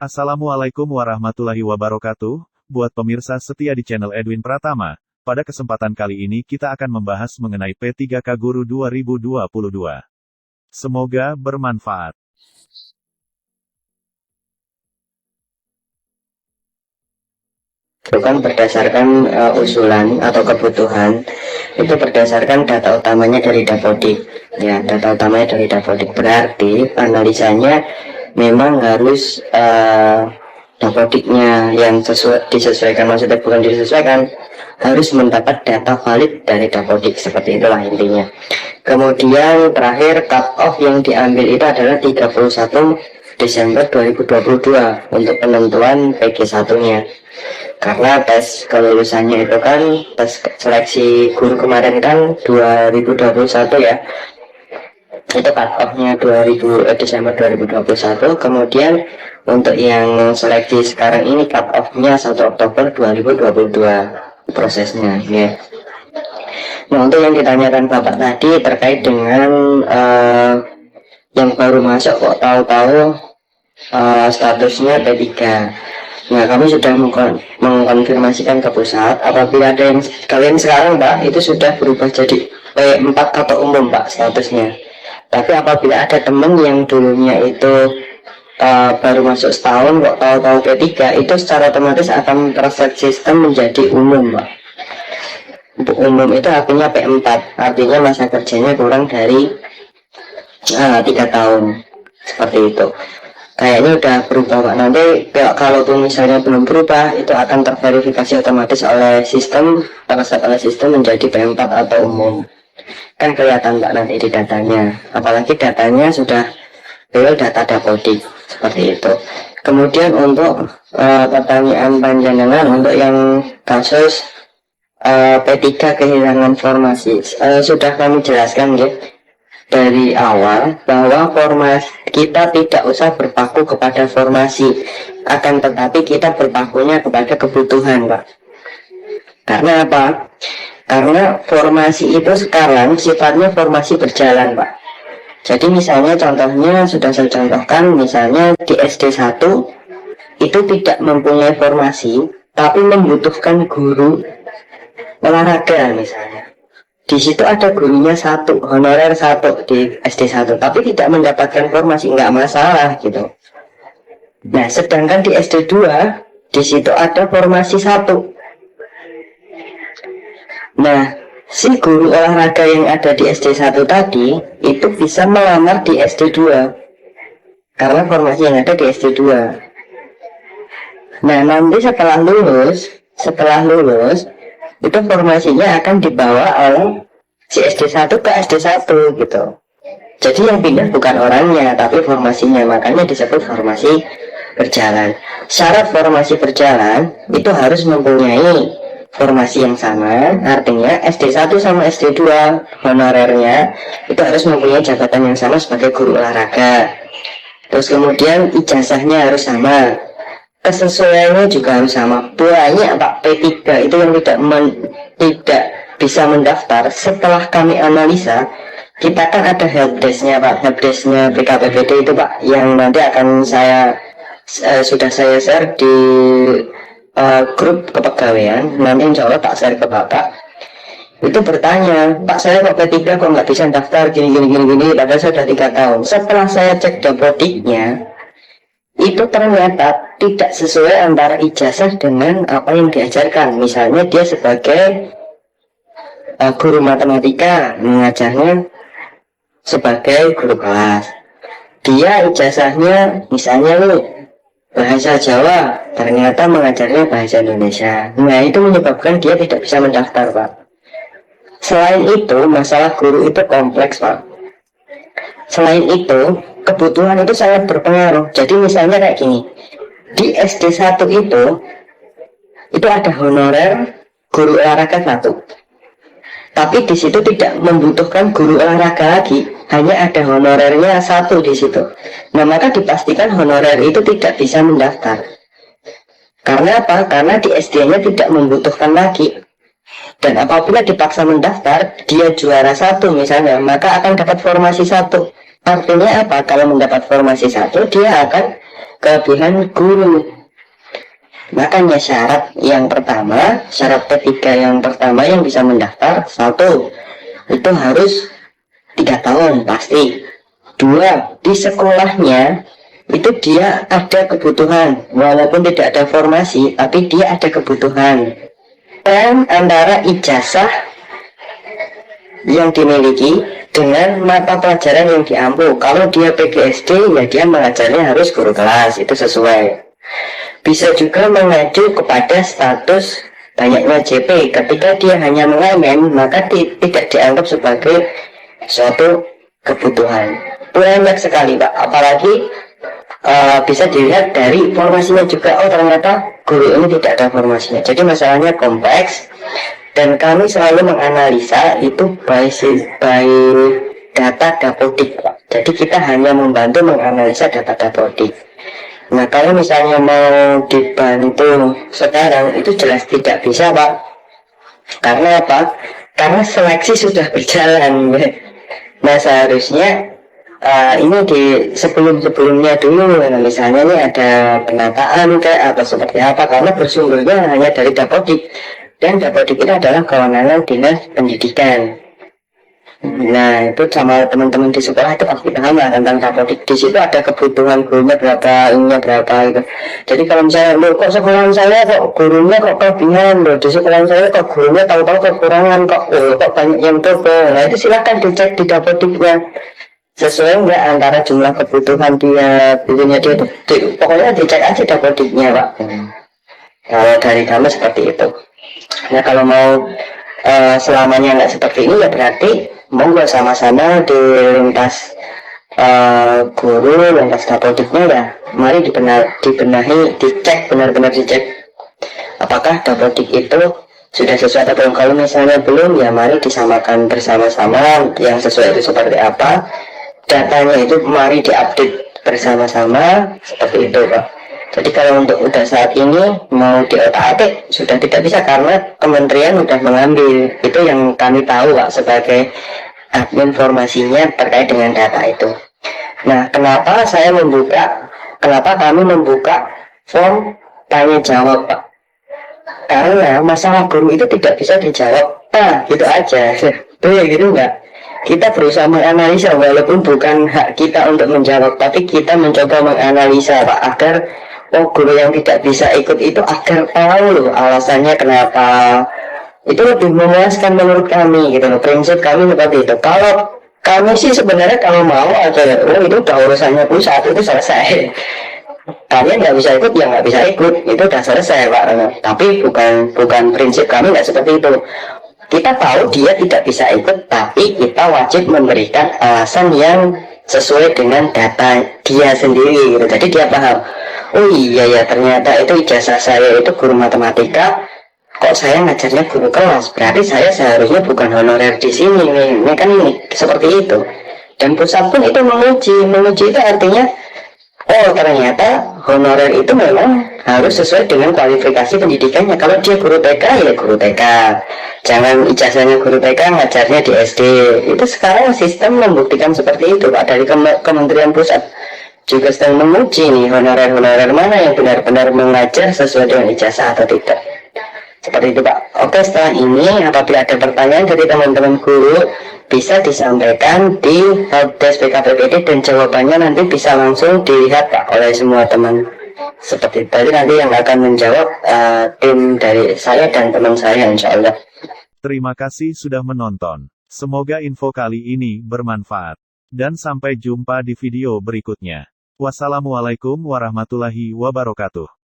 Assalamualaikum warahmatullahi wabarakatuh, buat pemirsa setia di channel Edwin Pratama. Pada kesempatan kali ini kita akan membahas mengenai P3K Guru 2022. Semoga bermanfaat. Itu kan berdasarkan usulan atau kebutuhan, itu berdasarkan data utamanya dari Dapodik. Ya, data utamanya dari Dapodik berarti analisanya memang harus Dapodiknya yang disesuaikan, maksudnya bukan disesuaikan, harus mendapat data valid dari Dapodik, seperti itulah intinya. Kemudian terakhir cut off yang diambil itu adalah 31 Desember 2022 untuk penentuan PG1-nya. Karena tes kelulusannya itu kan, tes seleksi guru kemarin kan 2021 ya, itu cut off-nya Desember 2021. Kemudian untuk yang seleksi sekarang ini cut off-nya 1 Oktober 2022 prosesnya ya. Nah, untuk yang ditanyakan Bapak tadi terkait dengan yang baru masuk kok tahu-tahu statusnya P3. Nah, kami sudah mengkonfirmasikan ke pusat. Apabila ada yang kalian sekarang Pak, itu sudah berubah jadi P4 atau umum Pak statusnya. Tapi apabila ada teman yang dulunya itu baru masuk setahun kok tahu-tahu P3, itu secara otomatis akan terset sistem menjadi umum Pak. Untuk umum itu artinya P4, artinya masa kerjanya kurang dari 3 tahun, seperti itu. Kayaknya udah berubah Pak. Nanti kalaupun misalnya belum berubah, itu akan terverifikasi otomatis oleh sistem, terset oleh sistem menjadi P4 atau umum. Kan kelihatan Pak nanti di datanya. Apalagi datanya sudah real data Dapodik, seperti itu. Kemudian untuk pertanyaan panjenengan untuk yang kasus P3 kehilangan formasi, sudah kami jelaskan ya dari awal bahwa formasi kita tidak usah berpaku kepada formasi, akan tetapi kita berpakunya kepada kebutuhan Pak. Karena apa? Karena formasi itu sekarang sifatnya formasi berjalan Pak. Jadi misalnya contohnya sudah saya contohkan, misalnya di SD1 itu tidak mempunyai formasi tapi membutuhkan guru olahraga misalnya. Di situ ada gurunya satu, honorer satu di SD1, tapi tidak mendapatkan formasi, nggak masalah gitu. Nah, sedangkan di SD2 di situ ada formasi satu. Nah, si guru olahraga yang ada di SD1 tadi itu bisa melamar di SD2 karena formasi yang ada di SD2. Nah, nanti setelah lulus itu formasinya akan dibawa oleh si SD1 ke SD1 gitu. Jadi yang pindah bukan orangnya tapi formasinya, makanya disebut formasi berjalan. Syarat formasi berjalan itu harus mempunyai formasi yang sama, artinya SD1 sama SD2 honorernya itu harus mempunyai jabatan yang sama sebagai guru olahraga. Terus kemudian ijazahnya harus sama, kesesuaiannya juga harus sama. Banyak Pak P3 itu yang tidak bisa mendaftar. Setelah kami analisa, kita kan ada helpdesk-nya Pak, helpdesk-nya BKPBD itu Pak, yang nanti akan sudah saya share di grup kepegawaian. Nanti insya Allah tak share ke Bapak. Itu bertanya, Pak saya kok P3 kok nggak bisa daftar gini, padahal saya sudah 3 tahun. Setelah saya cek Dapodiknya, itu ternyata tidak sesuai antara ijazah dengan apa yang diajarkan. Misalnya dia sebagai guru matematika mengajarnya sebagai guru kelas, dia ijazahnya misalnya bahasa Jawa, ternyata mengajarnya bahasa Indonesia. Nah, itu menyebabkan dia tidak bisa mendaftar Pak. Selain itu, masalah guru itu kompleks Pak. Selain itu, kebutuhan itu sangat berpengaruh. Jadi misalnya kayak gini, di SD1 itu ada honorer guru olahraga satu, tapi di situ tidak membutuhkan guru olahraga lagi, hanya ada honorernya satu di situ. Nah, maka dipastikan honorer itu tidak bisa mendaftar. Karena apa? Karena di SD-nya tidak membutuhkan lagi. Dan apabila dipaksa mendaftar, dia juara satu misalnya, maka akan dapat formasi satu. Artinya apa? Kalau mendapat formasi satu, dia akan kelebihan guru. Makanya syarat P3 yang pertama yang bisa mendaftar, 1, itu harus 3 tahun pasti. 2, di sekolahnya itu dia ada kebutuhan, walaupun tidak ada formasi, tapi dia ada kebutuhan. Dan antara ijazah yang dimiliki dengan mata pelajaran yang diampu. Kalau dia PGSD, ya dia mengajarnya harus guru kelas, itu sesuai. Bisa juga mengacu kepada status banyaknya JP. Ketika dia hanya mengamen, maka tidak dianggap sebagai suatu kebutuhan. Banyak sekali Pak, apalagi bisa dilihat dari formasinya juga. Oh ternyata guru ini tidak ada formasinya, jadi masalahnya kompleks. Dan kami selalu menganalisa itu by data Dapodik Pak. Jadi kita hanya membantu menganalisa data Dapodik. Nah kalau misalnya mau dibantu sekarang itu jelas tidak bisa Pak. Karena apa? Karena seleksi sudah berjalan. Nah seharusnya ini di sebelumnya dulu, misalnya ini ada penataan kayak atau seperti apa, karena bersumbernya hanya dari Dapodik, dan Dapodik ini adalah kewenangan Dinas Pendidikan. Nah itu sama teman-teman di sekolah itu pasti paham lah tentang Dapodik. Di situ ada kebutuhan gurunya berapa, ininya berapa gitu. Jadi kalau misalnya kok sekolah saya kok gurunya kok kelebihan, di sekolah saya kok gurunya tahu-tahu kekurangan, kok banyak yang turbo. Nah itu silahkan dicek di Dapodiknya, sesuai enggak antara jumlah kebutuhan dia, punya dia itu, pokoknya dicek aja Dapodiknya Pak. Kalau dari kami seperti itu. Nah kalau mau selamanya nggak seperti ini, ya berarti monggo sama-sama di lintas guru, lintas Dapodiknya ya, mari dibenahi, dicek, benar-benar dicek apakah Dapodik itu sudah sesuai atau belum. Kalau misalnya belum, ya mari disamakan bersama-sama yang sesuai itu seperti apa, datanya itu mari diupdate bersama-sama, seperti itu Pak. Jadi kalau untuk udah saat ini mau diotak-atik sudah tidak bisa, karena kementerian sudah mengambil. Itu yang kami tahu Pak sebagai admin informasinya terkait dengan data itu. Nah kenapa kami membuka form tanya jawab Pak? Karena masalah guru itu tidak bisa dijawab gitu aja. Tuh ya gitu enggak? Kita berusaha menganalisa, walaupun bukan hak kita untuk menjawab, tapi kita mencoba menganalisa Pak, agar guru yang tidak bisa ikut itu agar tahu loh alasannya kenapa. Itu lebih memuaskan menurut kami gitu loh. Prinsip kami seperti itu. Kalau kami sih sebenarnya kalau mau aja, itu udah urusannya pusat, itu selesai. Kalian nggak bisa ikut ya nggak bisa ikut, itu udah selesai Pak. Tapi bukan prinsip kami, nggak seperti itu. Kita tahu dia tidak bisa ikut, tapi kita wajib memberikan alasan yang sesuai dengan data dia sendiri gitu. Jadi dia paham, oh iya ya ternyata itu ijazah saya itu guru matematika, kok saya ngajarnya guru kelas, berarti saya seharusnya bukan honorer di sini nih. Ini kan seperti itu. Dan pusat pun itu menguji itu artinya, oh ternyata honorer itu memang harus sesuai dengan kualifikasi pendidikannya. Kalau dia guru TK ya guru TK, jangan ijazahnya guru TK ngajarnya di SD. Itu sekarang sistem membuktikan seperti itu Pak. Dari Kementerian Pusat juga sedang menguji nih honorer-honorer mana yang benar-benar mengajar sesuai dengan ijazah atau tidak. Seperti itu Pak. Oke, setelah ini apabila ada pertanyaan dari teman-teman guru bisa disampaikan di helpdesk BKPPD, dan jawabannya nanti bisa langsung dilihat Pak oleh semua teman. Seperti tadi nanti yang akan menjawab tim dari saya dan teman saya insya Allah. Terima kasih sudah menonton. Semoga info kali ini bermanfaat. Dan sampai jumpa di video berikutnya. Wassalamualaikum warahmatullahi wabarakatuh.